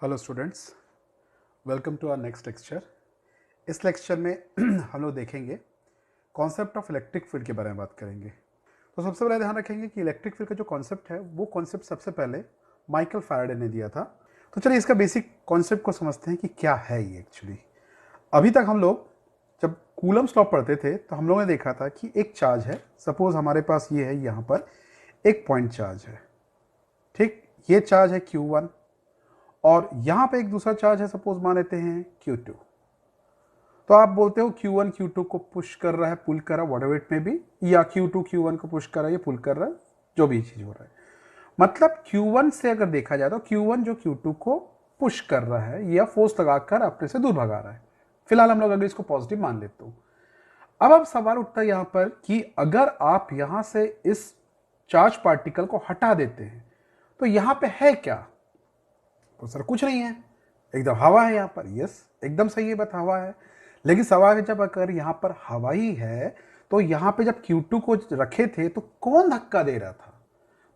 Hello students, welcome to our next lecture. इस lecture में हम लोग देखेंगे कॉन्सेप्ट ऑफ इलेक्ट्रिक फील्ड के बारे में बात करेंगे। तो सबसे पहले ध्यान रखेंगे कि इलेक्ट्रिक फील्ड का जो कॉन्सेप्ट है वो कॉन्सेप्ट सबसे पहले माइकल फैराडे ने दिया था। तो चलिए इसका बेसिक कॉन्सेप्ट को समझते हैं कि क्या है ये एक्चुअली। अभी तक हम लोग जब कूलम्स लॉ पढ़ते थे तो हम लोगों ने देखा था कि एक चार्ज है, सपोज हमारे पास ये है, यहाँ पर एक पॉइंट चार्ज है, ठीक। ये चार्ज है Q1 और यहां पे एक दूसरा चार्ज है, सपोज मान लेते हैं Q2। तो आप बोलते हो Q1 Q2 को पुश कर रहा है, पुल कर रहा है, व्हाटएवर इट में भी, या Q2 Q1 को पुश कर रहा है या पुल कर रहा है, जो भी चीज हो रहा है। मतलब Q1 से अगर देखा जाए तो Q1 जो Q2 को पुश कर रहा है या फोर्स लगाकर अपने से दूर भगा रहा है। फिलहाल हम लोग अगर इसको पॉजिटिव मान लेते हो। अब सवाल उठता है यहां पर कि अगर आप यहां से इस चार्ज पार्टिकल को हटा देते हैं तो यहां पे है क्या? तो सर कुछ नहीं है, एकदम हवा है यहाँ पर। यस, एकदम सही है, बात हवा है। लेकिन सवाल है, जब अगर यहाँ पर हवा ही है तो यहाँ पे जब Q2 को रखे थे तो कौन धक्का दे रहा था?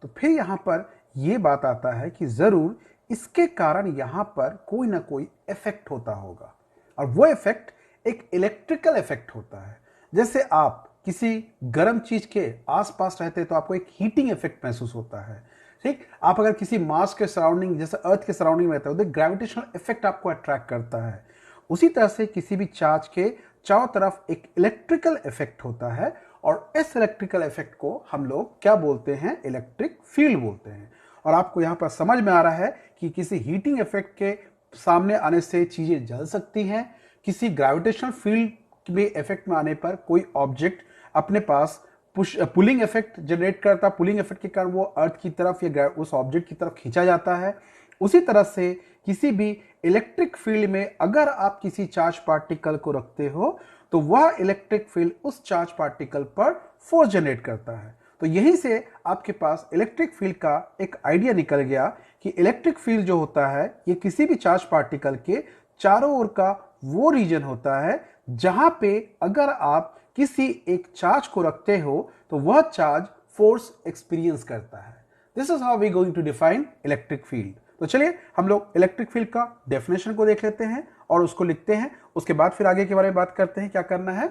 तो फिर यहाँ पर यह बात आता है कि जरूर इसके कारण यहाँ पर कोई ना कोई इफेक्ट होता होगा, और वो इफेक्ट एक इलेक्ट्रिकल इफेक्ट होता है। जैसे आप किसी गर्म चीज के आसपास रहते हैं तो आपको एक हीटिंग इफेक्ट महसूस होता है, ठीक। आप अगर किसी मास के सराउंडिंग, जैसे अर्थ के सराउंडिंग में रहते हो तो ग्रेविटेशनल इफेक्ट आपको अट्रैक्ट करता है। उसी तरह से किसी भी चार्ज के चारों तरफ एक इलेक्ट्रिकल इफेक्ट होता है, और इस इलेक्ट्रिकल इफेक्ट को हम लोग क्या बोलते हैं? इलेक्ट्रिक फील्ड बोलते हैं। और आपको यहां पर समझ में आ रहा है कि किसी हीटिंग इफेक्ट के सामने आने से चीजें जल सकती हैं, किसी ग्रेविटेशनल फील्ड में इफेक्ट में आने पर कोई ऑब्जेक्ट अपने पास पुलिंग इफेक्ट जनरेट करता, पुलिंग इफेक्ट के कारण वो अर्थ की तरफ या उस ऑब्जेक्ट की तरफ खींचा जाता है। उसी तरह से किसी भी इलेक्ट्रिक फील्ड में अगर आप किसी चार्ज पार्टिकल को रखते हो तो वह इलेक्ट्रिक फील्ड उस चार्ज पार्टिकल पर फोर्स जनरेट करता है। तो यहीं से आपके पास इलेक्ट्रिक फील्ड का एक आइडिया निकल गया कि इलेक्ट्रिक फील्ड जो होता है ये किसी भी चार्ज पार्टिकल के चारों ओर का वो रीजन होता है जहां पे अगर आप किसी एक चार्ज को रखते हो तो वह चार्ज फोर्स एक्सपीरियंस करता है। This is how we going to define electric field. तो चलिए हम लोग इलेक्ट्रिक फील्ड का डेफिनेशन को देख लेते हैं और उसको लिखते हैं, उसके बाद फिर आगे के बारे में बात करते हैं क्या करना है।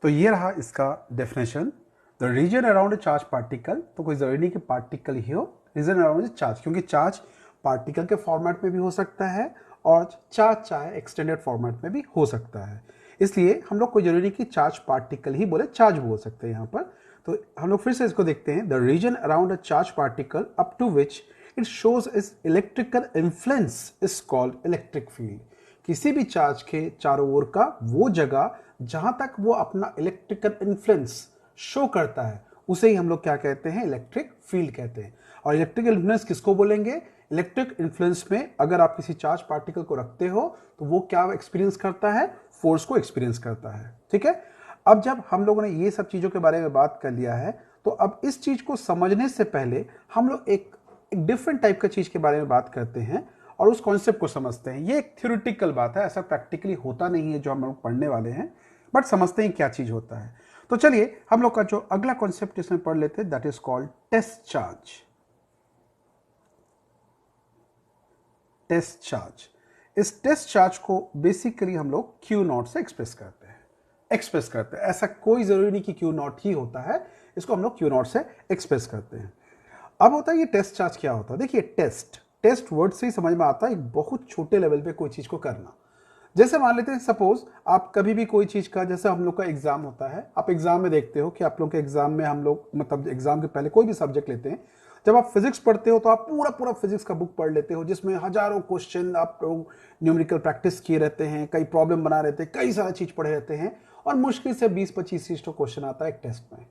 तो ये रहा इसका definition, the region around a charge particle. तो कोई जरूरी नहीं कि पार्टिकल ही हो, रीजन अराउंड ए चार्ज, क्योंकि चार्ज पार्टिकल के फॉर्मेट में भी हो सकता है और चार्ज चाहे एक्सटेंडेड फॉर्मेट में भी हो सकता है। इसलिए हम लोग कोई जरूरी कि चार्ज पार्टिकल ही बोले, चार्ज बोल सकते हैं यहाँ पर। तो हम लोग फिर से इसको देखते हैं, the region around a charge particle up to which it shows is electrical influence is called electric field. किसी भी चार्ज के चारों ओर का वो जगह जहां तक वो अपना इलेक्ट्रिकल इन्फ्लुएंस शो करता है उसे ही हम लोग क्या कहते हैं? इलेक्ट्रिक फील्ड कहते हैं। और इलेक्ट्रिकल इन्फ्लुएंस किसको बोलेंगे? इलेक्ट्रिक इन्फ्लुएंस में अगर आप किसी चार्ज पार्टिकल को रखते हो तो वो क्या एक्सपीरियंस करता है? फोर्स को एक्सपीरियंस करता है, ठीक है। अब जब हम लोगों ने ये सब चीजों के बारे में बात कर लिया है तो अब इस चीज को समझने से पहले हम लोग एक डिफरेंट टाइप का चीज के बारे में बात करते हैं और उस कॉन्सेप्ट को समझते हैं। ये एक थ्योरेटिकल बात है, ऐसा प्रैक्टिकली होता नहीं है जो हम लोग पढ़ने वाले हैं, बट समझते हैं क्या चीज होता है। तो चलिए हम लोग का जो अगला कॉन्सेप्ट इसमें पढ़ लेते हैं, that is called test charge. Test charge, इस टेस्ट चार्ज को बेसिकली हम लोग Q0 से एक्सप्रेस करते हैं। ऐसा कोई जरूरी नहीं कि Q0 ही होता है, इसको हम लोग Q0 से एक्सप्रेस करते हैं। अब होता है ये टेस्ट चार्ज क्या होता है? देखिए, टेस्ट वर्ड से ही समझ में आता है एक बहुत छोटे लेवल पे कोई चीज को करना। जैसे मान लेते हैं, सपोज आप कभी भी कोई चीज का, जैसे हम लोग का एग्जाम होता है, आप एग्जाम में देखते हो कि आप लोग के एग्जाम में हम लोग मतलब एग्जाम के पहले कोई भी सब्जेक्ट लेते हैं, जब आप फिजिक्स पढ़ते हो तो आप पूरा पूरा फिजिक्स का बुक पढ़ लेते हो जिसमें हजारों क्वेश्चन आप लोग न्यूमेरिकल प्रैक्टिस किए रहते हैं, कई प्रॉब्लम बना रहते हैं, कई सारा चीज पढ़े रहते हैं, और मुश्किल से 20-25 क्वेश्चन आता है एक टेस्ट में,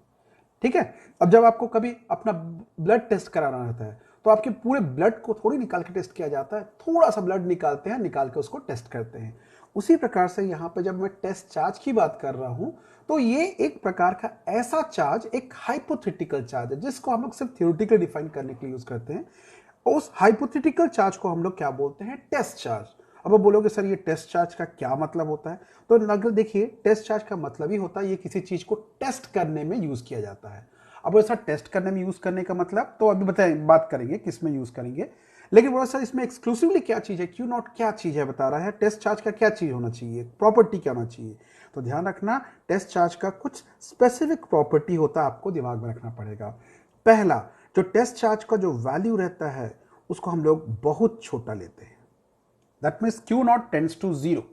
ठीक है। अब जब आपको कभी अपना ब्लड टेस्ट कराना रहता है तो आपके पूरे ब्लड को थोड़ी निकाल के टेस्ट किया जाता है, थोड़ा सा ब्लड निकालते हैं, निकाल के उसको टेस्ट करते हैं। उसी प्रकार से यहाँ पे जब मैं टेस्ट चार्ज की बात कर रहा हूं तो ये एक प्रकार का ऐसा चार्ज, एक हाइपोथेटिकल चार्ज है जिसको हम लोग सिर्फ थ्योरेटिकल डिफाइन करने के लिए यूज करते हैं। उस हाइपोथेटिकल चार्ज को हम लोग क्या बोलते हैं? Test charge. अब आप बोलोगे सर ये टेस्ट चार्ज का क्या मतलब होता है? तो अगर देखिए, टेस्ट चार्ज का मतलब ही होता है ये किसी चीज को टेस्ट करने में यूज किया जाता है। अब ऐसा टेस्ट करने में यूज़ करने का मतलब तो अभी बताएं, बात करेंगे किस में यूज़ करेंगे, लेकिन बड़ा सा इसमें एक्सक्लूसिवली क्या चीज़ है, क्यू नॉट क्या चीज़ है बता रहा है, टेस्ट चार्ज का क्या चीज़ होना चाहिए, प्रॉपर्टी क्या होना चाहिए। तो ध्यान रखना, टेस्ट चार्ज का कुछ स्पेसिफिक प्रॉपर्टी होता है, आपको दिमाग में रखना पड़ेगा। पहला, जो टेस्ट चार्ज का जो वैल्यू रहता है उसको हम लोग बहुत छोटा लेते हैं। That means Q not tends to 0,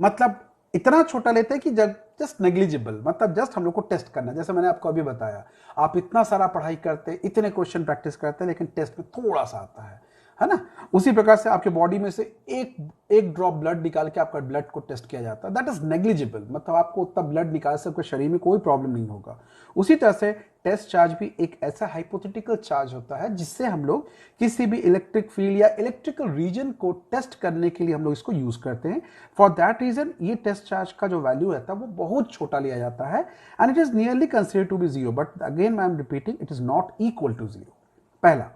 मतलब इतना छोटा लेते हैं कि जस्ट नेग्लिजिबल, मतलब जस्ट हम लोग को टेस्ट करना है। जैसे मैंने आपको अभी बताया, आप इतना सारा पढ़ाई करते, इतने क्वेश्चन प्रैक्टिस करते हैं, लेकिन टेस्ट में थोड़ा सा आता है ना। उसी प्रकार से आपके बॉडी में से एक ड्रॉप ब्लड निकाल के आपका ब्लड को टेस्ट किया जाता है, दैट इज नेग्लिजिबल, मतलब आपको उतना ब्लड निकाल से आपके शरीर में कोई प्रॉब्लम नहीं होगा। उसी तरह से टेस्ट चार्ज भी एक ऐसा हाइपोथेटिकल चार्ज होता है जिससे हम लोग किसी भी इलेक्ट्रिक फील्ड या इलेक्ट्रिकल रीजन को टेस्ट करने के लिए हम लोग इसको यूज करते हैं। फॉर दैट रीजन ये टेस्ट चार्ज का जो वैल्यू रहता है वो बहुत छोटा लिया जाता है, and it is nearly consider to be 0, but again I am repeating, it is not equal to 0, पहला।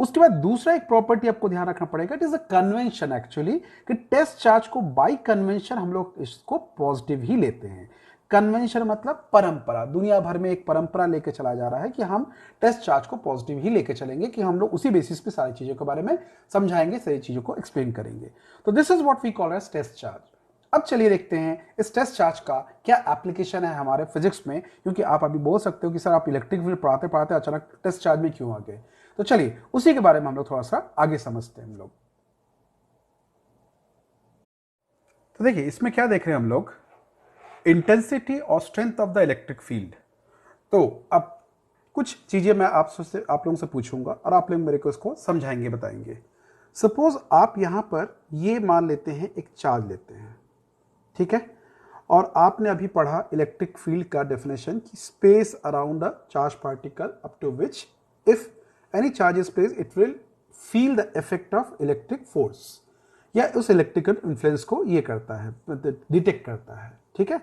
उसके बाद दूसरा एक प्रॉपर्टी आपको ध्यान रखना पड़ेगा, it is a convention actually, कि टेस्ट चार्ज को बाय कन्वेंशन हम लोग इसको पॉजिटिव ही लेते हैं। कन्वेंशन मतलब परंपरा, दुनिया भर में एक परंपरा लेके चला जा रहा है कि हम टेस्ट चार्ज को पॉजिटिव ही लेके चलेंगे, कि हम लोग उसी बेसिस पे सारी चीजों के बारे में समझाएंगे, सारी चीजों को एक्सप्लेन करेंगे। तो this is what we call as test charge. अब चलिए देखते हैं इस टेस्ट चार्ज का क्या एप्लीकेशन है हमारे फिजिक्स में, क्योंकि आप अभी बोल सकते हो कि सर आप इलेक्ट्रिक फील्ड पढ़ाते पढ़ाते अचानक टेस्ट चार्ज में क्यों आ गए। तो चलिए उसी के बारे में हम लोग थोड़ा सा आगे समझते हैं हम लोग। तो देखिए इसमें क्या देख रहे हैं हम लोग, इंटेंसिटी और strength of the electric field. तो अब कुछ चीजें मैं आप लोगों से पूछूंगा और आप लोग मेरे को इसको समझाएंगे, बताएंगे। सपोज आप यहां पर ये मान लेते हैं, एक चार्ज लेते हैं, ठीक है, और आपने अभी पढ़ा इलेक्ट्रिक फील्ड का डेफिनेशन कि space around a charge particle up to which if any charge is placed it will feel the effect of electric force, या उस इलेक्ट्रिकल इन्फ्लुएंस को ये करता है, डिटेक्ट करता है, ठीक है।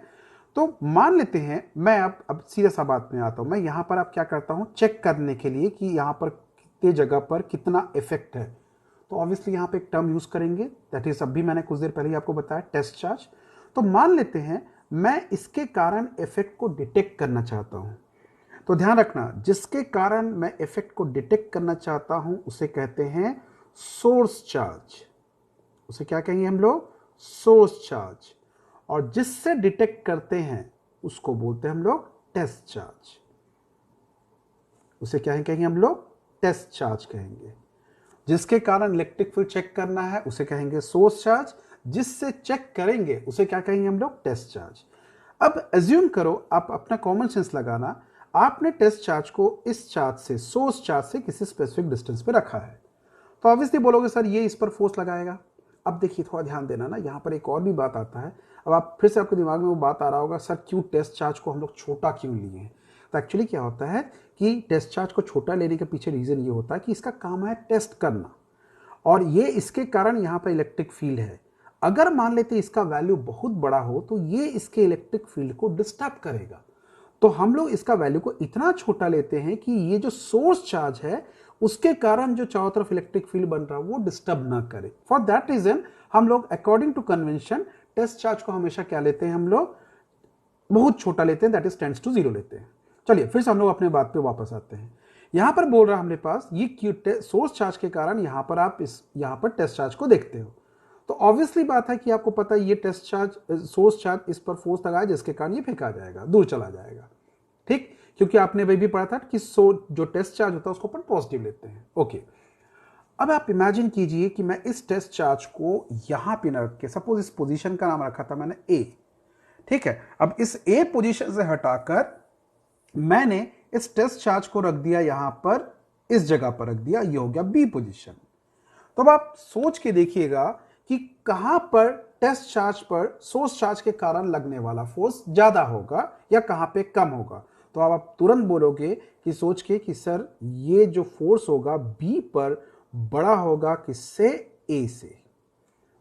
तो मान लेते हैं, मैं अब सीधा सा बात में आता हूं, मैं यहां पर अब क्या करता हूं, चेक करने के लिए कि यहां पर कितने जगह पर कितना इफेक्ट है, तो ऑब्वियसली यहां पे एक टर्म यूज करेंगे, दैट इज अभी मैंने कुछ देर पहले ही आपको बताया, टेस्ट चार्ज। तो मान लेते हैं मैं इसके कारण इफेक्ट को डिटेक्ट करना चाहता हूं, तो ध्यान रखना, जिसके कारण मैं इफेक्ट को डिटेक्ट करना चाहता हूं उसे कहते हैं सोर्स चार्ज। उसे क्या कहेंगे हम लोग, सोर्स चार्ज। और जिससे डिटेक्ट करते हैं उसको बोलते हैं हम लोग टेस्ट चार्ज। उसे क्या कहेंगे हम लोग, टेस्ट चार्ज कहेंगे। जिसके कारण इलेक्ट्रिक फील्ड चेक करना है उसे कहेंगे सोर्स चार्ज, जिससे चेक करेंगे उसे क्या कहेंगे हम लोग, टेस्ट चार्ज। अब एज्यूम करो, आप अपना कॉमन सेंस लगाना, आपने टेस्ट चार्ज को इस चार्ज से, सोर्स चार्ज से किसी स्पेसिफिक डिस्टेंस पे रखा है, तो ऑब्वियसली बोलोगे सर ये इस पर फोर्स लगाएगा। अब देखिए थोड़ा ध्यान देना ना, यहाँ पर एक और भी बात आता है। अब आप फिर से आपके दिमाग में वो बात आ रहा होगा, सर क्यों टेस्ट चार्ज को हम लोग छोटा क्यों लिए हैं। तो एक्चुअली क्या होता है कि टेस्ट चार्ज को छोटा लेने के पीछे रीजन ये होता है कि इसका काम है टेस्ट करना, और ये इसके कारण यहाँ पर इलेक्ट्रिक फील्ड है। अगर मान लेते इसका वैल्यू बहुत बड़ा हो तो ये इसके इलेक्ट्रिक फील्ड को डिस्टर्ब करेगा, तो हम लोग इसका वैल्यू को इतना छोटा लेते हैं कि ये जो सोर्स चार्ज है उसके कारण जो चारों तरफ इलेक्ट्रिक फील्ड बन रहा है वो डिस्टर्ब ना करे। फॉर दैट रीजन हम लोग according to convention test charge को हमेशा क्या लेते हैं, हम लोग बहुत छोटा लेते हैं, दैट इज टेंड्स टू 0 लेते हैं। चलिए फिर से हम लोग अपने बात पे वापस आते हैं। यहां पर बोल रहा हमारे पास ये सोर्स चार्ज के कारण यहां पर आप यहां पर टेस्ट चार्ज को देखते हो, तो ऑब्वियसली बात है कि आपको पता है ये टेस्ट चार्ज, सोर्स चार्ज इस पर फोर्स लगाया जिसके कारण ये फेंका जाएगा, दूर चला जाएगा, ठीक, क्योंकि आपने वही भी पढ़ा था कि जो टेस्ट चार्ज होता है उसको अपन पॉजिटिव लेते हैं। ओके, अब आप इमेजिन कीजिए कि मैं इस टेस्ट चार्ज को यहां पे न रख के, सपोज इस पोजीशन का नाम रखा था मैंने ए, ठीक है, अब इस ए पोजीशन से हटाकर मैंने इस टेस्ट चार्ज को रख दिया यहां पर, इस जगह पर रख दिया, ये हो गया बी पोजीशन। तो अब आप सोच के देखिएगा कि कहां पर टेस्ट चार्ज पर सोर्स चार्ज के कारण लगने वाला फोर्स ज्यादा होगा या कहां पे कम होगा। तो अब आप तुरंत बोलोगे कि सोच के कि सर ये जो फोर्स होगा बी पर बड़ा होगा किससे, ए से।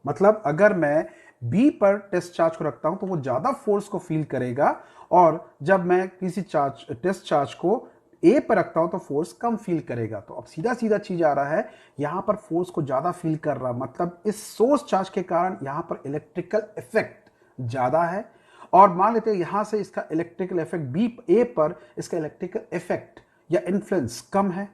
मतलब अगर मैं बी पर टेस्ट चार्ज को रखता हूं तो वो ज्यादा फोर्स को फील करेगा, और जब मैं किसी टेस्ट चार्ज को ए पर रखता हूं तो फोर्स कम फील करेगा। तो अब सीधा सीधा चीज आ रहा है, यहां पर फोर्स को ज्यादा फील कर रहा, मतलब इस सोर्स चार्ज के कारण यहां पर इलेक्ट्रिकल इफेक्ट ज्यादा है, और मान लेते हैं यहां से इसका इलेक्ट्रिकल इफेक्ट बी ए पर, इसका इलेक्ट्रिकल इफेक्ट या इन्फ्लुएंस कम है।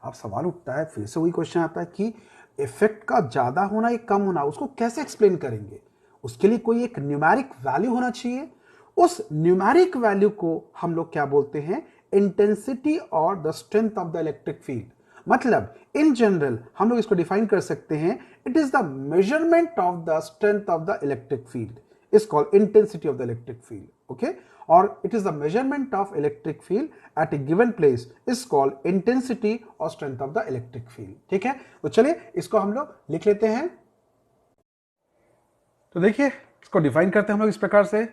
अब सवाल उठता है, फिर से वही क्वेश्चन आता है कि इफेक्ट का ज्यादा होना या कम होना, उसको कैसे एक्सप्लेन करेंगे? उसके लिए कोई एक न्यूमेरिक वैल्यू होना चाहिए। उस न्यूमेरिक वैल्यू को हम लोग क्या बोलते हैं? इंटेंसिटी और the strength of the electric field. मतलब इन जनरल हम लोग इसको डिफाइन कर सकते हैं, it is the measurement of the strength of the electric field is called intensity of the electric field, okay, or it is the measurement of electric field at a given place is called intensity or strength of the electric field। ठीक है, तो चलिए इसको हम लोग लिख लेते हैं। तो देखिए इसको डिफाइन करते हैं हम लोग इस प्रकार से,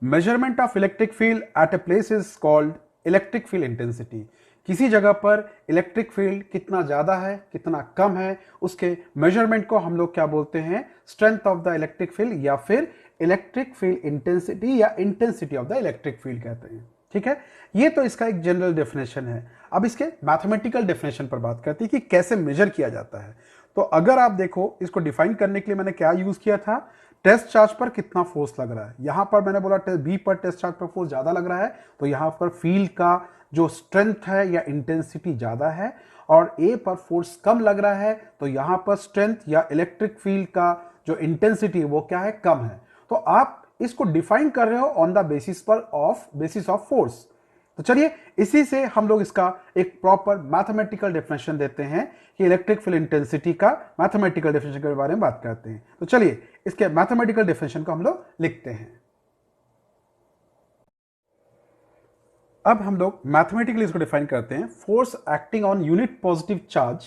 measurement of electric field at a place is called electric field intensity। किसी जगह पर इलेक्ट्रिक फील्ड कितना ज्यादा है कितना कम है, उसके मेजरमेंट को हम लोग क्या बोलते हैं? Strength of the electric field या फिर इलेक्ट्रिक फील्ड इंटेंसिटी या intensity of the electric field कहते हैं। ठीक है, ये तो इसका एक जनरल डेफिनेशन है। अब इसके मैथमेटिकल डेफिनेशन पर बात करते हैं कि कैसे मेजर किया जाता है। तो अगर आप देखो, इसको डिफाइन करने के लिए मैंने क्या यूज किया था? टेस्ट चार्ज पर कितना फोर्स लग रहा है। यहां पर मैंने बोला बी पर टेस्ट चार्ज पर फोर्स ज्यादा लग रहा है, तो यहां पर फील्ड का जो स्ट्रेंथ है या इंटेंसिटी ज्यादा है, और ए पर फोर्स कम लग रहा है, तो यहां पर स्ट्रेंथ या इलेक्ट्रिक फील्ड का जो इंटेंसिटी है वो क्या है? कम है। तो आप इसको डिफाइन कर रहे हो on the basis of force. तो चलिए इसी से हम लोग इसका एक प्रॉपर मैथमेटिकल डेफिनेशन देते हैं कि इलेक्ट्रिक फील्ड इंटेंसिटी का मैथमेटिकल डेफिनेशन के बारे में बात करते हैं। तो चलिए इसके मैथमेटिकल डेफिनेशन को हम लोग लिखते हैं। अब हम लोग मैथमेटिकली इसको डिफाइन करते हैं, force acting on unit positive charge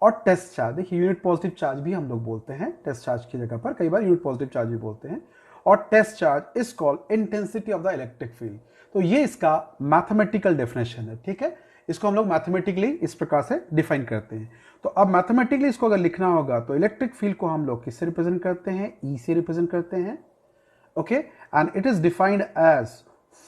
और टेस्ट चार्ज। देखिए यूनिट पॉजिटिव चार्ज भी हम लोग बोलते हैं, टेस्ट चार्ज की जगह पर कई बार यूनिट पॉजिटिव चार्ज भी बोलते हैं, और test charge is called intensity of the electric field. तो ये इसका मैथमेटिकल डेफिनेशन है। ठीक है, इसको हम लोग मैथमेटिकली इस प्रकार से डिफाइन करते हैं। तो अब मैथमेटिकली इसको अगर लिखना होगा तो इलेक्ट्रिक फील्ड को हम लोग किससे रिप्रेजेंट करते हैं? ई से रिप्रेजेंट करते हैं। Okay, and it is defined as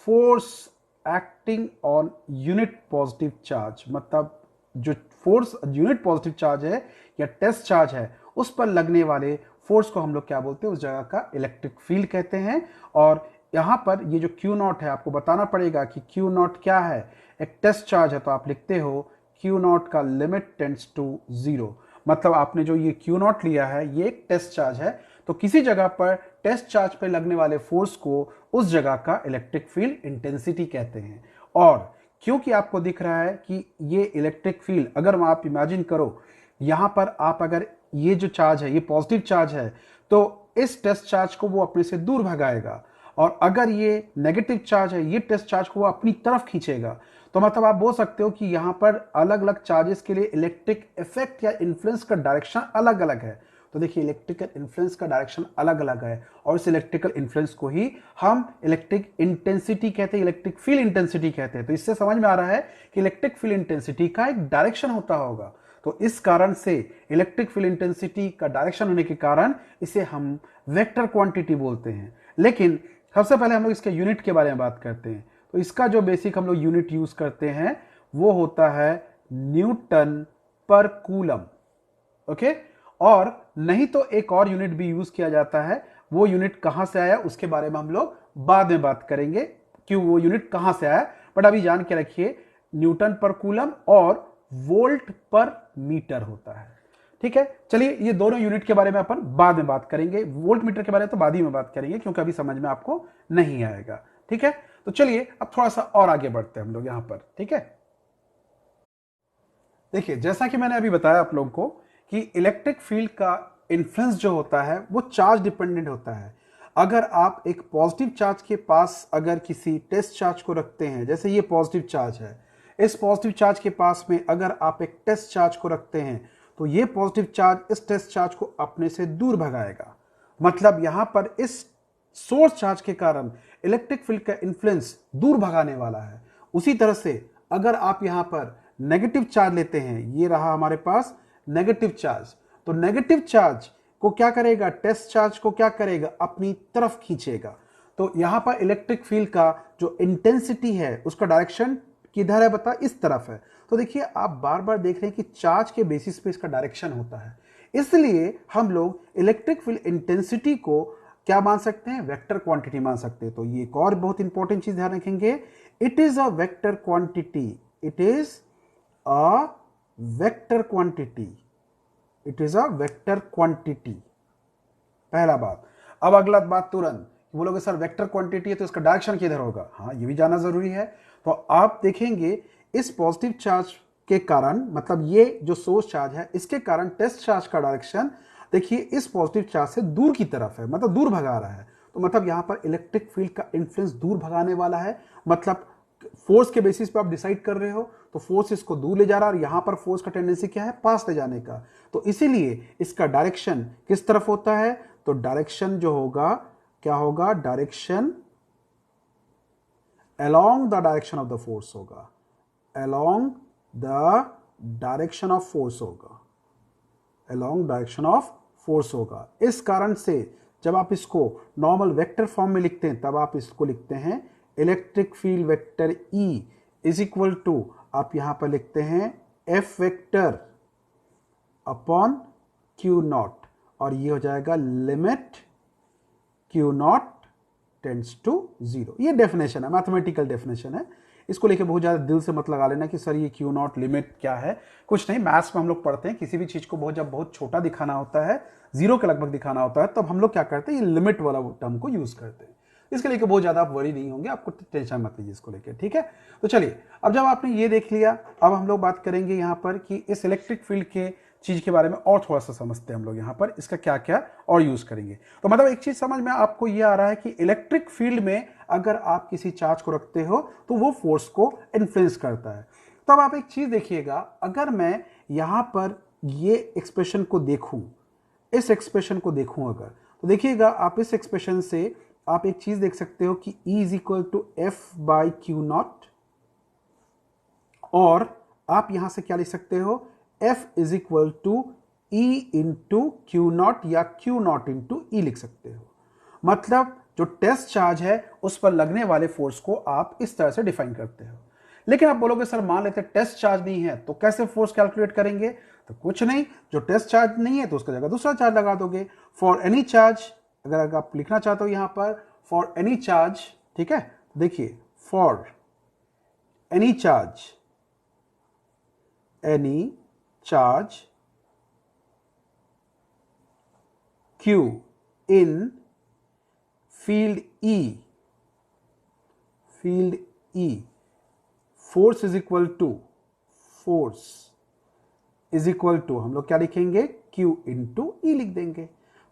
force acting on unit positive charge. मतलब जो फोर्स यूनिट पॉजिटिव चार्ज है या टेस्ट चार्ज है, उस पर लगने वाले फोर्स को हम लोग क्या बोलते हैं? उस जगह का इलेक्ट्रिक फील्ड कहते हैं। और यहां पर ये जो Q नॉट है, आपको बताना पड़ेगा कि Q नॉट क्या है। एक टेस्ट चार्ज है तो आप लिखते हो Q नॉट का लिमिट टेंड्स टू 0। मतलब आपने जो ये Q नॉट लिया है ये एक टेस्ट चार्ज है, तो किसी जगह पर टेस्ट चार्ज पर लगने वाले फोर्स को उस जगह का इलेक्ट्रिक फील्ड इंटेंसिटी कहते हैं। और क्योंकि आपको दिख रहा है कि ये इलेक्ट्रिक फील्ड, अगर आप इमेजिन करो यहां पर आप अगर ये जो चार्ज है ये पॉजिटिव चार्ज है, तो इस टेस्ट चार्ज को वो अपने से दूर भगाएगा, और अगर ये नेगेटिव चार्ज है ये टेस्ट चार्ज को वो अपनी तरफ खींचेगा। तो मतलब आप बोल सकते हो कि यहां पर अलग अलग चार्जेस के लिए इलेक्ट्रिक इफेक्ट या इन्फ्लुएंस का डायरेक्शन अलग अलग है। तो देखिए इलेक्ट्रिकल इन्फ्लुएंस का डायरेक्शन अलग अलग है, और इस इलेक्ट्रिकल इन्फ्लुएंस को ही हम इलेक्ट्रिक इंटेंसिटी कहते हैं, इलेक्ट्रिक फील्ड इंटेंसिटी कहते हैं। तो इससे समझ में आ रहा है कि इलेक्ट्रिक फील्ड इंटेंसिटी का एक डायरेक्शन होता होगा। तो इस कारण से इलेक्ट्रिक फील्ड इंटेंसिटी का डायरेक्शन होने के कारण इसे हम वेक्टर क्वांटिटी बोलते हैं। लेकिन सबसे पहले हम लोग इसके यूनिट के बारे में बात करते हैं। तो इसका जो बेसिक हम लोग यूनिट यूज करते हैं वो होता है न्यूटन पर कूलम। ओके, और नहीं तो एक और यूनिट भी यूज किया जाता है। वो यूनिट कहां से आया उसके बारे में हम लोग बाद में बात करेंगे, क्यों वो यूनिट कहां से आया। बट अभी जान के रखिए न्यूटन पर कूलम और वोल्ट पर मीटर होता है। ठीक है, चलिए ये दोनों यूनिट के बारे में अपन बाद में बात करेंगे, वोल्ट मीटर के बारे में तो बाद ही में बात करेंगे क्योंकि अभी समझ में आपको नहीं आएगा। ठीक है, तो चलिए अब थोड़ा सा और आगे बढ़ते हैं हम लोग यहां पर। ठीक है, देखिए जैसा कि मैंने अभी बताया आप लोगों को कि इलेक्ट्रिक फील्ड का इन्फ्लुएंस जो होता है वो चार्ज डिपेंडेंट होता है। अगर आप एक पॉजिटिव चार्ज के पास अगर किसी टेस्ट चार्ज को रखते हैं, जैसे ये पॉजिटिव चार्ज है, इस पॉजिटिव चार्ज के पास में अगर आप एक टेस्ट चार्ज को रखते हैं तो ये पॉजिटिव चार्ज इस टेस्ट चार्ज को अपने से दूर भगाएगा। मतलब यहां पर इस सोर्स चार्ज के कारण इलेक्ट्रिक फील्ड का इन्फ्लुएंस दूर भगाने वाला है। उसी तरह से अगर आप यहां पर नेगेटिव चार्ज लेते हैं, ये रहा हमारे पास नेगेटिव चार्ज, तो नेगेटिव चार्ज को क्या करेगा? टेस्ट चार्ज को क्या करेगा? अपनी तरफ खींचेगा। तो यहां पर इलेक्ट्रिक फील्ड का जो इंटेंसिटी है उसका डायरेक्शन किधर है? बता, इस तरफ है। तो देखिए आप बार बार देख रहे हैं कि चार्ज के बेसिस पे इसका डायरेक्शन होता है, इसलिए हम लोग इलेक्ट्रिक फील्ड इंटेंसिटी को क्या मान सकते हैं, वेक्टर क्वांटिटी मान सकते हैं। तो ये एक और बहुत इंपॉर्टेंट चीज ध्यान रखेंगे, it is a vector quantity, it is a vector quantity, it is a vector quantity, पहला बात। अब अगला बात तुरंत बोलोगे सर वेक्टर क्वांटिटी है तो इसका डायरेक्शन किधर होगा, हाँ ये भी जानना जरूरी है। तो आप देखेंगे इस पॉजिटिव चार्ज के कारण, मतलब ये जो सोर्स चार्ज है इसके कारण टेस्ट चार्ज का डायरेक्शन देखिए इस पॉजिटिव चार्ज से दूर की तरफ है, मतलब दूर भगा रहा है। तो मतलब यहां पर इलेक्ट्रिक फील्ड का इन्फ्लुएंस दूर भगाने वाला है, मतलब फोर्स के बेसिस पे आप डिसाइड कर रहे हो तो फोर्स इसको दूर ले जा रहा है, और यहां पर फोर्स का टेंडेंसी क्या है, पास ले जाने का। तो इसीलिए इसका डायरेक्शन किस तरफ होता है, तो डायरेक्शन जो होगा क्या होगा, direction along the direction of the force होगा, along the direction of force होगा, along direction of force होगा। इस कारण से जब आप इसको नॉर्मल वेक्टर फॉर्म में लिखते हैं तब आप इसको लिखते हैं electric field vector E is equal to, आप यहां पर लिखते हैं F vector upon Q not, और ये हो जाएगा limit Q not tends to 0। ये डेफिनेशन है, मैथमेटिकल डेफिनेशन है, इसको लेके बहुत ज़्यादा दिल से मत लगा लेना कि सर ये Q नॉट लिमिट क्या है, कुछ नहीं। मैथ्स में हम लोग पढ़ते हैं किसी भी चीज़ को जब बहुत छोटा दिखाना होता है, जीरो के लगभग दिखाना होता है, तब हम लोग क्या करते हैं, ये लिमिट वाला टर्म को यूज़ करते हैं। इसके लेके बहुत ज़्यादा आप वरी नहीं होंगे, आपको टेंशन मत लीजिए इसको लेके, ठीक है। तो चलिए अब जब आपने ये देख लिया, अब हम लोग बात करेंगे यहाँ पर कि इस इलेक्ट्रिक फील्ड के चीज़ के बारे में और थोड़ा सा समझते हैं हम लोग यहाँ पर, इसका क्या क्या और यूज़ करेंगे। तो मतलब एक चीज़ समझ में आपको ये आ रहा है कि इलेक्ट्रिक फील्ड में अगर आप किसी चार्ज को रखते हो तो वो फोर्स को इन्फ्लुएंस करता है। तो अब आप एक चीज़ देखिएगा, अगर मैं यहाँ पर ये एक्सप्रेशन को देखूँ, इस एक्सप्रेशन को देखूँ अगर, तो देखिएगा आप इस एक्सप्रेशन से आप एक चीज़ देख सकते हो कि E is equal to F by Q not, और आप यहां से क्या लिख सकते हो, F is equal to E into Q not या क्यू नॉट इंटू E लिख सकते हो। मतलब जो टेस्ट चार्ज है उस पर लगने वाले फोर्स को आप इस तरह से डिफाइन करते हो। लेकिन आप बोलोगे सर मान लेते टेस्ट चार्ज नहीं है तो कैसे फोर्स कैलकुलेट करेंगे, तो कुछ नहीं, जो टेस्ट चार्ज नहीं है तो उसका जगह दूसरा चार्ज लगा दोगे। फॉर एनी चार्ज, अगर आप लिखना चाहते हो यहां पर फॉर एनी चार्ज, ठीक है, देखिए for any charge, any charge Q in field E, field E, force is equal to, force is equal to, हम लोग क्या लिखेंगे, Q into E लिख देंगे।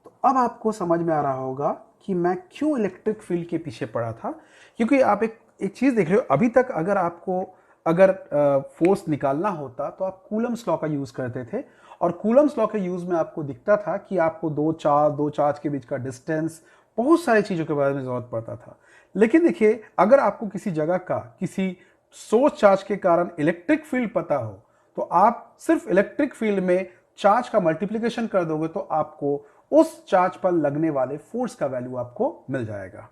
तो अब आपको समझ में आ रहा होगा कि मैं क्यों इलेक्ट्रिक फील्ड के पीछे पड़ा था, क्योंकि आप एक चीज देख रहे हो, अभी तक अगर आपको फोर्स निकालना होता तो आप कूलम्स लॉ का यूज करते थे, और कूलम्स लॉ के यूज में आपको दिखता था कि आपको दो चार्ज के बीच का डिस्टेंस, बहुत सारी चीजों के बारे में जरूरत पड़ता था। लेकिन देखिए अगर आपको किसी जगह का किसी सोर्स चार्ज के कारण इलेक्ट्रिक फील्ड पता हो तो आप सिर्फ इलेक्ट्रिक फील्ड में चार्ज का मल्टीप्लिकेशन कर दोगे तो आपको उस चार्ज पर लगने वाले फोर्स का वैल्यू आपको मिल जाएगा।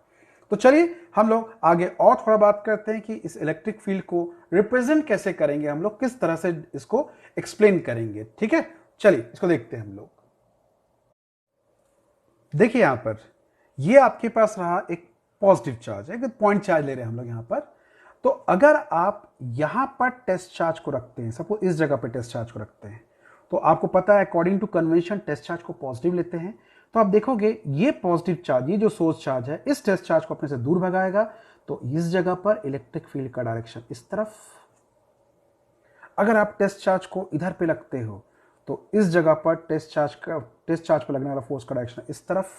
तो चलिए हम लोग आगे और थोड़ा बात करते हैं कि इस इलेक्ट्रिक फील्ड को रिप्रेजेंट कैसे करेंगे, हम लोग किस तरह से इसको एक्सप्लेन करेंगे, ठीक है। चलिए इसको देखते हैं हम लोग। देखिए यहां पर ये आपके पास रहा एक पॉजिटिव चार्ज, एक पॉइंट चार्ज ले रहे हैं हम लोग यहां पर। तो अगर आप यहां पर टेस्ट चार्ज को रखते हैं, सपोज इस जगह पर टेस्ट चार्ज को रखते हैं, तो आपको पता है according to convention test charge को पॉजिटिव लेते हैं। तो आप देखोगे ये पॉजिटिव चार्ज, ये जो सोर्स चार्ज है, इस टेस्ट चार्ज को अपने से दूर भगाएगा, तो इस जगह पर इलेक्ट्रिक फील्ड का डायरेक्शन इस तरफ। अगर आप टेस्ट चार्ज को इधर पे रखते हो तो इस जगह पर टेस्ट चार्ज पर लगने वाला फोर्स का डायरेक्शन इस तरफ।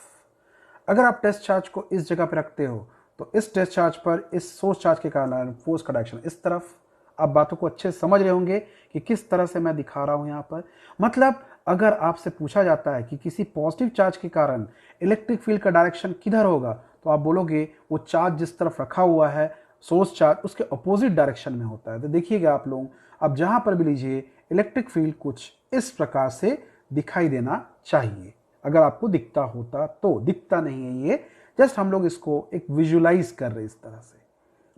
अगर आप टेस्ट चार्ज को इस जगह पर रखते हो तो इस टेस्ट चार्ज पर इस सोर्स चार्ज के कारण फोर्स का डायरेक्शन इस तरफ। आप बातों को अच्छे से समझ रहे होंगे कि किस तरह से मैं दिखा रहा हूं यहां पर। मतलब अगर आपसे पूछा जाता है कि किसी पॉजिटिव चार्ज के कारण इलेक्ट्रिक फील्ड का डायरेक्शन किधर होगा, तो आप बोलोगे वो चार्ज जिस तरफ रखा हुआ है सोर्स चार्ज उसके अपोजिट डायरेक्शन में होता है। तो देखिएगा आप लोग, अब जहां पर भी लीजिए इलेक्ट्रिक फील्ड कुछ इस प्रकार से दिखाई देना चाहिए, अगर आपको दिखता होता तो। दिखता नहीं है ये, जस्ट हम लोग इसको एक विजुलाइज कर रहे हैं इस तरह से।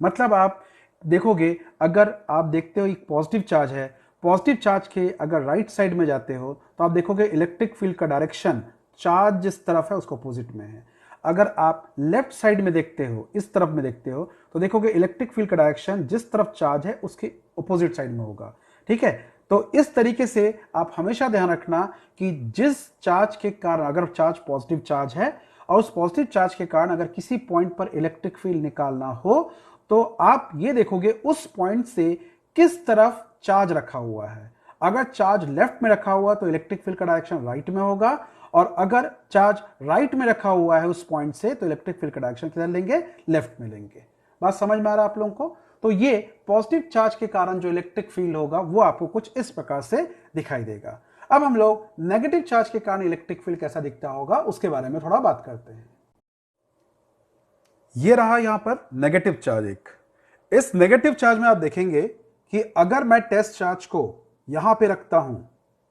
मतलब आप देखोगे, अगर आप देखते हो एक पॉजिटिव चार्ज है, पॉजिटिव चार्ज के अगर राइट साइड में जाते हो तो आप देखोगे इलेक्ट्रिक फील्ड का डायरेक्शन चार्ज जिस तरफ है उसको अपोजिट में है। अगर आप लेफ्ट साइड में देखते हो, इस तरफ में देखते हो, तो देखोगे इलेक्ट्रिक फील्ड का डायरेक्शन जिस तरफ चार्ज है उसके ऑपोजिट साइड में होगा। ठीक है, तो इस तरीके से आप हमेशा ध्यान रखना कि जिस चार्ज के कारण, अगर चार्ज पॉजिटिव चार्ज है और उस पॉजिटिव चार्ज के कारण अगर किसी पॉइंट पर इलेक्ट्रिक फील्ड निकालना हो, तो आप ये देखोगे उस पॉइंट से किस तरफ चार्ज रखा हुआ है। अगर चार्ज लेफ्ट में रखा हुआ तो इलेक्ट्रिक फील्ड का डायरेक्शन राइट में होगा, और अगर चार्ज राइट में रखा हुआ है उस पॉइंट से, तो इलेक्ट्रिक फील्ड का डायरेक्शन किधर लेंगे? लेफ्ट में लेंगे। बात समझ में आ रहा है आप लोगों को? तो ये पॉजिटिव चार्ज के कारण जो इलेक्ट्रिक फील्ड होगा वो आपको कुछ इस प्रकार से दिखाई देगा। अब हम लोग नेगेटिव चार्ज के कारण इलेक्ट्रिक फील्ड कैसा दिखता होगा उसके बारे में थोड़ा बात करते हैं। ये रहा यहां पर नेगेटिव चार्ज एक। इस नेगेटिव चार्ज में आप देखेंगे कि अगर मैं टेस्ट चार्ज को यहां पे रखता हूं,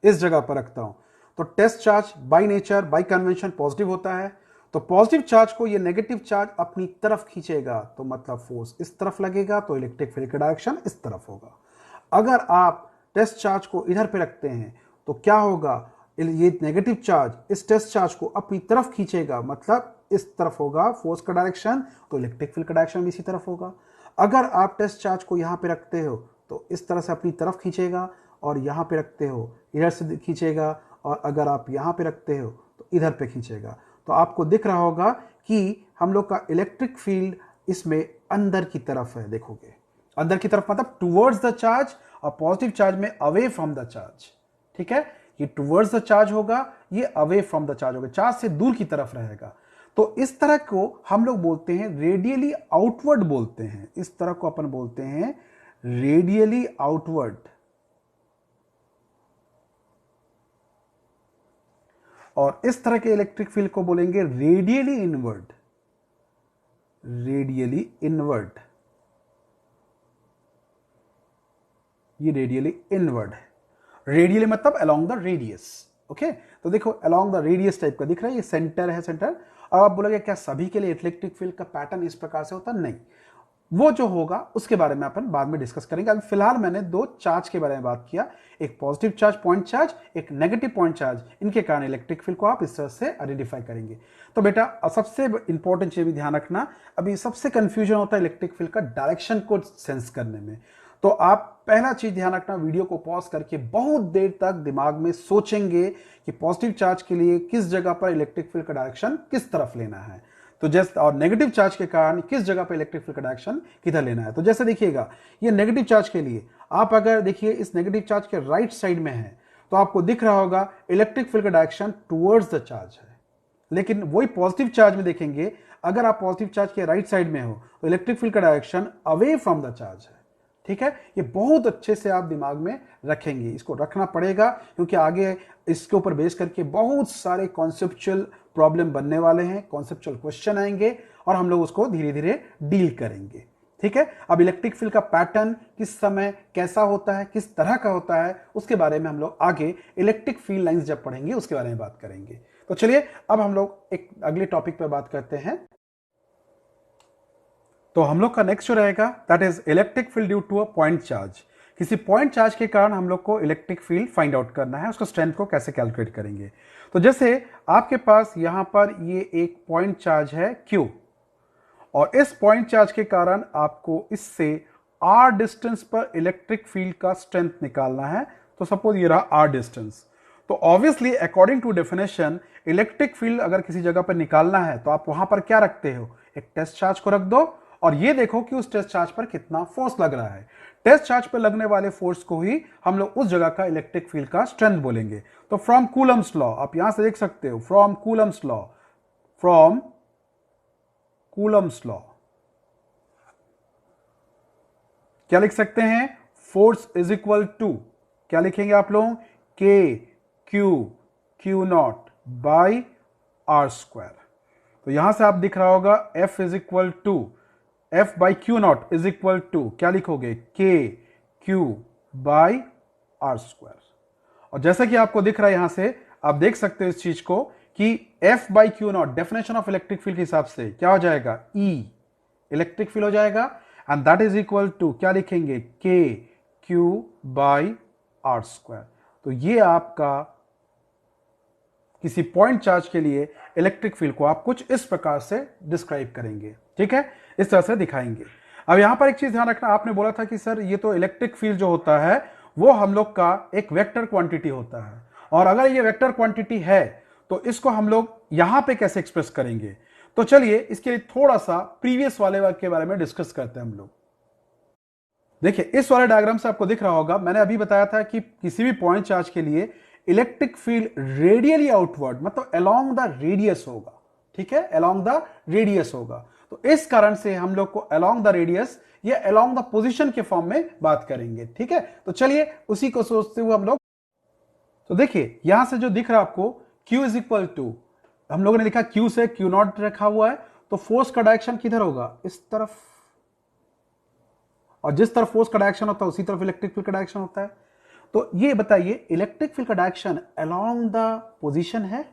इस जगह पर रखता हूं, तो test charge by nature, by convention positive होता है। तो पॉजिटिव चार्ज को ये नेगेटिव चार्ज अपनी तरफ खींचेगा, तो मतलब फोर्स इस तरफ लगेगा, तो इलेक्ट्रिक फील्ड का डायरेक्शन इस तरफ होगा। अगर आप टेस्ट चार्ज को इधर पे रखते हैं तो क्या होगा? ये नेगेटिव चार्ज इस टेस्ट चार्ज को अपनी तरफ खींचेगा, मतलब इस तरफ होगा फोर्स का डायरेक्शन, तो इलेक्ट्रिक फील्ड का डायरेक्शन भी इसी तरफ होगा। अगर आप टेस्ट चार्ज को यहां पे रखते हो तो इस तरह से अपनी तरफ खींचेगा, और यहां पे रखते हो इधर से खींचेगा, और अगर आप यहां पे रखते हो तो इधर पे खींचेगा। तो आपको दिख रहा होगा कि हम लोग का इलेक्ट्रिक फील्ड इसमें अंदर की तरफ है। देखोगे अंदर की तरफ मतलब टुवर्ड्स द चार्ज, और पॉजिटिव चार्ज में अवे फ्रॉम द चार्ज। ठीक है, ये टुवर्ड्स द चार्ज होगा, ये अवे फ्रॉम द चार्ज होगा, चार्ज से दूर की तरफ रहेगा। तो इस तरह को हम लोग बोलते हैं रेडियली आउटवर्ड बोलते हैं। इस तरह को अपन बोलते हैं रेडियली आउटवर्ड। और इस तरह के इलेक्ट्रिक फील्ड को बोलेंगे रेडियली इनवर्ड। रेडियली इनवर्ड, ये रेडियली इनवर्ड है। रेडियली मतलब अलोंग द रेडियस। ओके, तो देखो अलोंग द रेडियस टाइप का दिख रहा है, ये सेंटर है, सेंटर। और आप बोलोगे क्या सभी के लिए इलेक्ट्रिक फील्ड का पैटर्न इस प्रकार से होता? नहीं, वो जो होगा उसके बारे में अपन बाद में डिस्कस करेंगे। अभी फिलहाल मैंने दो चार्ज के बारे में बात किया, एक पॉजिटिव चार्ज पॉइंट चार्ज, एक नेगेटिव पॉइंट चार्ज। इनके कारण इलेक्ट्रिक फील्ड को आप इस तरह से आइडेंटिफाई करेंगे। तो बेटा सबसे इंपॉर्टेंट चीज भी ध्यान रखना, अभी सबसे कंफ्यूजन होता है इलेक्ट्रिक फील्ड का डायरेक्शन को सेंस करने में। तो आप पहला चीज ध्यान रखना, वीडियो को पॉज करके बहुत देर तक दिमाग में सोचेंगे कि पॉजिटिव चार्ज के लिए किस जगह पर इलेक्ट्रिक फील्ड का डायरेक्शन किस तरफ लेना है, तो जैसे, और नेगेटिव चार्ज के कारण किस जगह पर इलेक्ट्रिक फील्ड का डायरेक्शन किधर लेना है। तो जैसे देखिएगा, ये नेगेटिव चार्ज के लिए आप अगर देखिए इस नेगेटिव चार्ज के राइट साइड में है, तो आपको दिख रहा होगा इलेक्ट्रिक फील्ड का डायरेक्शन टुवर्ड्स द चार्ज है। लेकिन वही पॉजिटिव चार्ज में देखेंगे, अगर आप पॉजिटिव चार्ज के राइट साइड में हो तो इलेक्ट्रिक फील्ड का direction away from the charge है। ठीक है, ये बहुत अच्छे से आप दिमाग में रखेंगे, इसको रखना पड़ेगा, क्योंकि आगे इसके ऊपर बेस करके बहुत सारे कॉन्सेप्चुअल प्रॉब्लम बनने वाले हैं, कॉन्सेप्चुअल क्वेश्चन आएंगे, और हम लोग उसको धीरे धीरे डील करेंगे। ठीक है, अब इलेक्ट्रिक फील्ड का पैटर्न किस समय कैसा होता है, किस तरह का होता है, उसके बारे में हम लोग आगे इलेक्ट्रिक फील्ड लाइंस जब पढ़ेंगे उसके बारे में बात करेंगे। तो चलिए अब हम लोग एक अगले टॉपिक पर बात करते हैं। तो हम लोग का नेक्स्ट जो रहेगा that is electric field due to a point charge. किसी पॉइंट चार्ज के कारण हम लोग को इलेक्ट्रिक फील्ड फाइंड आउट करना है, उसका स्ट्रेंथ को कैसे कैलकुलेट करेंगे। तो जैसे आपके पास यहां पर ये एक पॉइंट चार्ज है Q, और इस पॉइंट चार्ज के कारण आपको इससे R डिस्टेंस पर इलेक्ट्रिक फील्ड का स्ट्रेंथ निकालना है। तो सपोज ये रहा R डिस्टेंस, तो obviously according to definition electric field अगर किसी जगह पर निकालना है तो आप वहां पर क्या रखते हो, एक टेस्ट चार्ज को रख दो, और ये देखो कि उस टेस्ट चार्ज पर कितना फोर्स लग रहा है। टेस्ट चार्ज पर लगने वाले फोर्स को ही हम लोग उस जगह का इलेक्ट्रिक फील्ड का स्ट्रेंथ बोलेंगे। तो फ्रॉम कूलम्स लॉ आप यहां से देख सकते हो, from Coulomb's law, from Coulomb's law क्या लिख सकते हैं, फोर्स इज इक्वल टू, क्या लिखेंगे आप लोग, K Q not by R square. तो यहां से आप दिख रहा होगा F is equal to F by Q not is equal to क्या लिखोगे, के क्यू बाई आर स्क्वायर। और जैसा कि आपको दिख रहा है यहां से आप देख सकते हो इस चीज को कि F by Q not definition of electric field के हिसाब से क्या हो जाएगा, E इलेक्ट्रिक फील्ड हो जाएगा, and that is equal to क्या लिखेंगे, के क्यू बाई आर स्क्वायर। तो ये आपका किसी पॉइंट चार्ज के लिए इलेक्ट्रिक फील्ड को आप कुछ इस प्रकार से डिस्क्राइब करेंगे, ठीक है, इस तरह से दिखाएंगे। अब यहां पर एक चीज ध्यान रखना, आपने बोला था कि सर ये तो इलेक्ट्रिक फील्ड जो होता है वो हम लोग का एक वेक्टर क्वांटिटी होता है, और अगर ये वेक्टर क्वांटिटी है तो इसको हम लोग यहां पे कैसे एक्सप्रेस करेंगे। तो चलिए इसके लिए थोड़ा सा प्रीवियस वाले वर्क के बारे में डिस्कस करते हैं हम लोग। देखिए इस वाले डायग्राम से आपको दिख रहा होगा, मैंने अभी बताया था कि किसी भी पॉइंट चार्ज के लिए इलेक्ट्रिक फील्ड रेडियली आउटवर्ड मतलब अलोंग द रेडियस होगा, ठीक है, अलोंग द रेडियस होगा। तो इस कारण से हम लोग को अलोंग द रेडियस या अलोंग द पोजीशन के फॉर्म में बात करेंगे, ठीक है। तो चलिए उसी को सोचते हुए हम लोग, तो देखिए यहां से जो दिख रहा है आपको Q इज इक्वल टू, हम लोगों ने लिखा Q से Q नॉट रखा हुआ है, तो फोर्स का डायरेक्शन किधर होगा, इस तरफ, और जिस तरफ फोर्स का डायरेक्शन होता है उसी तरफ इलेक्ट्रिक फील्ड का डायरेक्शन होता है। तो ये बताइए इलेक्ट्रिक फील्ड का डायरेक्शन अलोंग द पोजीशन है,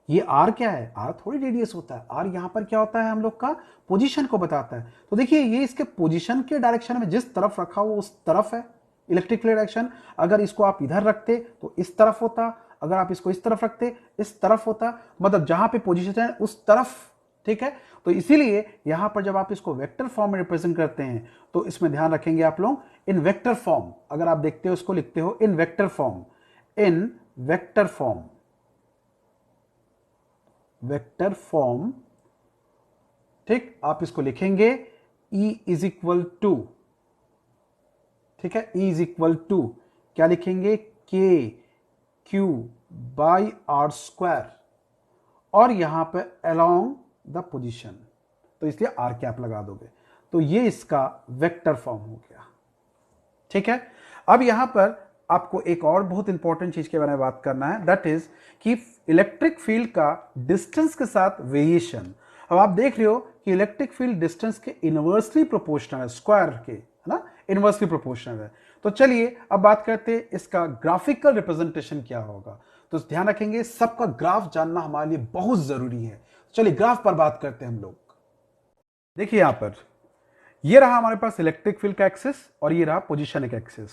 ये आर क्या है, आर थोड़ी रेडियस होता है, आर यहां पर क्या होता है हम लोग का पोजीशन को बताता है। तो देखिए ये इसके पोजीशन के डायरेक्शन में जिस तरफ रखा हो उस तरफ है इलेक्ट्रिक फील्ड डायरेक्शन। अगर इसको आप इधर रखते तो इस तरफ होता, अगर आप इसको इस तरफ रखते इस तरफ होता, मतलब जहां पे पोजीशन है उस तरफ, ठीक है। तो इसीलिए यहां पर जब आप इसको वेक्टर फॉर्म में रिप्रेजेंट करते हैं तो इसमें ध्यान रखेंगे आप लोग इन वेक्टर फॉर्म, अगर आप देखते हो इसको लिखते हो इन वेक्टर फॉर्म, इन वेक्टर फॉर्म, वेक्टर फॉर्म, ठीक, आप इसको लिखेंगे E इज इक्वल टू, ठीक है, E इज इक्वल टू क्या लिखेंगे, K Q by R square, और यहां पे अलोंग द पोजीशन, तो इसलिए आर कैप लगा दोगे, तो ये इसका वेक्टर फॉर्म हो गया, ठीक है। अब यहां पर आपको एक और बहुत इंपॉर्टेंट चीज के बारे में बात करना है, दैट इज कि इलेक्ट्रिक फील्ड का डिस्टेंस के साथ वेरिएशन। अब आप देख रहे हो कि इलेक्ट्रिक फील्ड डिस्टेंस के इनवर्सली प्रोपोर्शनल है, स्क्वायर के, है ना, इनवर्सली प्रोपोर्शनल है। तो चलिए अब बात करते हैं इसका ग्राफिकल रिप्रेजेंटेशन क्या होगा। तो ध्यान रखेंगे सबका ग्राफ जानना हमारे लिए बहुत जरूरी है। चलिए ग्राफ पर बात करते हैं हम लोग। देखिए यहां पर ये रहा हमारे पास इलेक्ट्रिक फील्ड का एक्सिस और ये रहा पोजीशन का एक्सिस।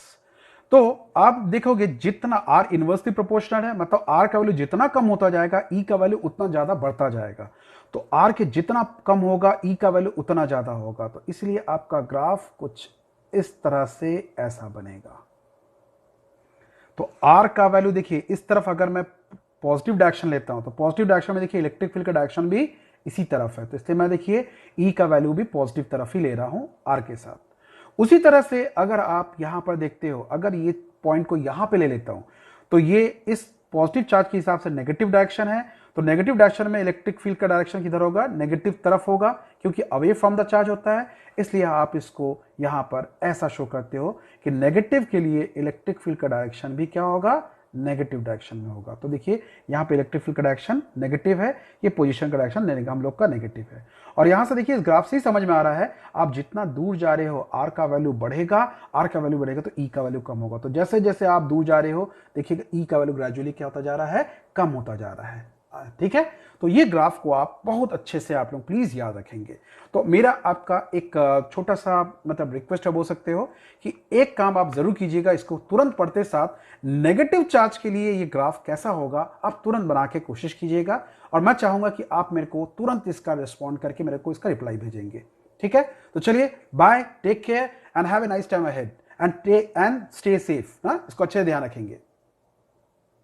तो आप देखोगे जितना आर इनवर्सली प्रोपोर्शनल है, मतलब आर का वैल्यू जितना कम होता जाएगा ई का वैल्यू उतना ज्यादा बढ़ता जाएगा। तो आर के जितना कम होगा ई का वैल्यू उतना ज्यादा होगा। तो इसलिए आपका ग्राफ कुछ इस तरह से ऐसा बनेगा। तो आर का वैल्यू देखिए इस तरफ अगर मैं पॉजिटिव डायरेक्शन लेता हूं तो पॉजिटिव डायरेक्शन में देखिए इलेक्ट्रिक फील्ड का डायरेक्शन भी इसी तरफ है, तो इसलिए मैं देखिए ई का वैल्यू भी पॉजिटिव तरफ ही ले रहा हूं आर के साथ। उसी तरह से अगर आप यहां पर देखते हो, अगर ये पॉइंट को यहां पे ले लेता हूं तो ये इस पॉजिटिव चार्ज के हिसाब से नेगेटिव डायरेक्शन है। तो नेगेटिव डायरेक्शन में इलेक्ट्रिक फील्ड का डायरेक्शन किधर होगा, नेगेटिव तरफ होगा, क्योंकि अवे फ्रॉम द चार्ज होता है। इसलिए आप इसको यहां पर ऐसा शो करते हो कि नेगेटिव के लिए इलेक्ट्रिक फील्ड का डायरेक्शन भी क्या होगा, नेगेटिव डायरेक्शन में होगा। तो देखिए यहां पे इलेक्ट्रिक फील्ड का डायरेक्शन नेगेटिव है, ये पोजीशन का डायरेक्शन हम लोग का नेगेटिव है। और यहां से देखिए इस ग्राफ से ही समझ में आ रहा है, आप जितना दूर जा रहे हो आर का वैल्यू बढ़ेगा, आर का वैल्यू बढ़ेगा तो ई का वैल्यू कम होगा। तो जैसे जैसे आप दूर जा रहे हो देखिएगा ई का वैल्यू ग्रेजुअली क्या होता जा रहा है, कम होता जा रहा है, ठीक है। तो ये ग्राफ को आप बहुत अच्छे से आप लोग प्लीज याद रखेंगे। तो मेरा आपका एक छोटा सा मतलब रिक्वेस्ट है बोल सकते हो कि एक काम आप जरूर कीजिएगा, इसको तुरंत पढ़ते साथ नेगेटिव चार्ज के लिए ये ग्राफ कैसा होगा आप तुरंत बना के कोशिश कीजिएगा, और मैं चाहूंगा कि आप मेरे को तुरंत इसका रिस्पॉन्ड करके मेरे को इसका रिप्लाई भेजेंगे, ठीक है। तो चलिए bye, take care and have a nice time ahead and stay safe. इसको अच्छे से ध्यान रखेंगे।